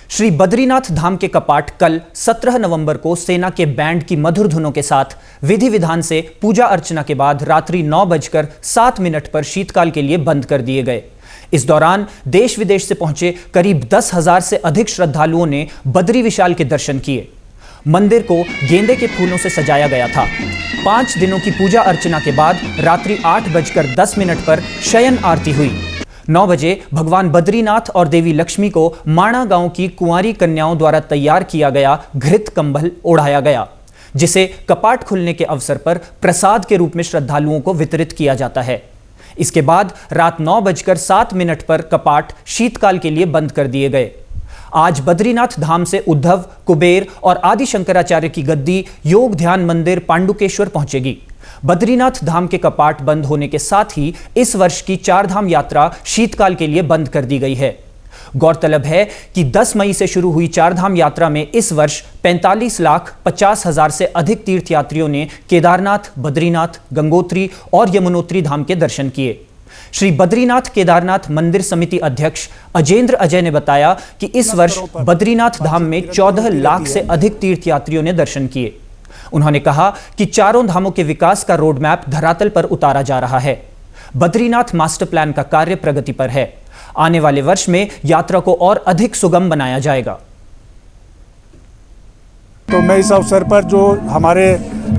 श्री बद्रीनाथ धाम के कपाट कल 17 नवंबर को सेना के बैंड की मधुर धुनों के साथ विधि विधान से पूजा अर्चना के बाद रात्रि 9:07 पर शीतकाल के लिए बंद कर दिए गए। इस दौरान देश विदेश से पहुंचे करीब 10,000 से अधिक श्रद्धालुओं ने बद्री विशाल के दर्शन किए। मंदिर को गेंदे के फूलों से सजाया गया था। 5 दिनों की पूजा अर्चना के बाद रात्रि 8:10 पर शयन आरती हुई। 9 बजे भगवान बद्रीनाथ और देवी लक्ष्मी को माणा गांव की कुंवारी कन्याओं द्वारा तैयार किया गया घृत कंबल ओढ़ाया गया, जिसे कपाट खुलने के अवसर पर प्रसाद के रूप में श्रद्धालुओं को वितरित किया जाता है। इसके बाद रात 9:07 पर कपाट शीतकाल के लिए बंद कर दिए गए। आज बद्रीनाथ धाम से उद्धव, कुबेर और आदि शंकराचार्य की गद्दी योग ध्यान मंदिर पांडुकेश्वर पहुंचेगी। बद्रीनाथ धाम के कपाट बंद होने के साथ ही इस वर्ष की 4 धाम यात्रा शीतकाल के लिए बंद कर दी गई है। गौरतलब है कि 10 मई से शुरू हुई 4 धाम यात्रा में इस वर्ष 45,50,000 से अधिक तीर्थयात्रियों ने केदारनाथ, बद्रीनाथ, गंगोत्री और यमुनोत्री धाम के दर्शन किए। श्री बद्रीनाथ केदारनाथ मंदिर समिति अध्यक्ष अजेंद्र अजय ने बताया कि इस वर्ष बद्रीनाथ धाम में 14 लाख से अधिक तीर्थयात्रियों ने दर्शन किए। उन्होंने कहा कि चारों धामों के विकास का रोड मैप धरातल पर उतारा जा रहा है। बद्रीनाथ मास्टर प्लान का कार्य प्रगति पर है। आने वाले वर्ष में यात्रा को और अधिक सुगम बनाया जाएगा। तो मैं इस अवसर पर जो हमारे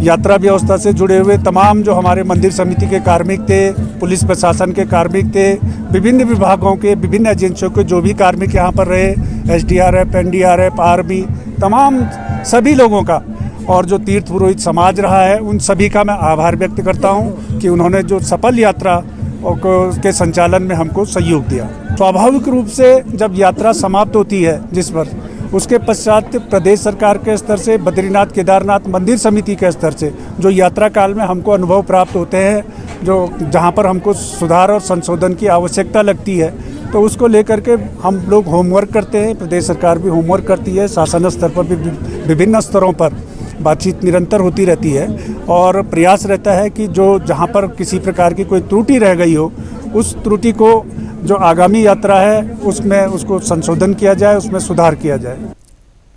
यात्रा व्यवस्था से जुड़े हुए तमाम जो हमारे मंदिर समिति के कार्मिक थे, पुलिस प्रशासन के कार्मिक थे, विभिन्न विभागों के विभिन्न एजेंसियों के जो भी कार्मिक यहाँ पर रहे, SDRF, NDRF, आर्मी, तमाम सभी लोगों का और जो तीर्थ पुरोहित समाज रहा है, उन सभी का मैं आभार व्यक्त करता हूँ कि उन्होंने जो सफल यात्रा के संचालन में हमको सहयोग दिया। स्वाभाविक रूप से जब यात्रा समाप्त होती है जिस पर, उसके पश्चात प्रदेश सरकार के स्तर से, बद्रीनाथ केदारनाथ मंदिर समिति के स्तर से जो यात्रा काल में हमको अनुभव प्राप्त होते हैं, जो जहाँ पर हमको सुधार और संशोधन की आवश्यकता लगती है, तो उसको लेकर के हम लोग होमवर्क करते हैं। प्रदेश सरकार भी होमवर्क करती है, शासन स्तर पर भी विभिन्न स्तरों पर बातचीत निरंतर होती रहती है और प्रयास रहता है कि जो जहाँ पर किसी प्रकार की कोई त्रुटि रह गई हो, उस त्रुटि को जो आगामी यात्रा है उसमें उसको संशोधन किया जाए, उसमें सुधार किया जाए।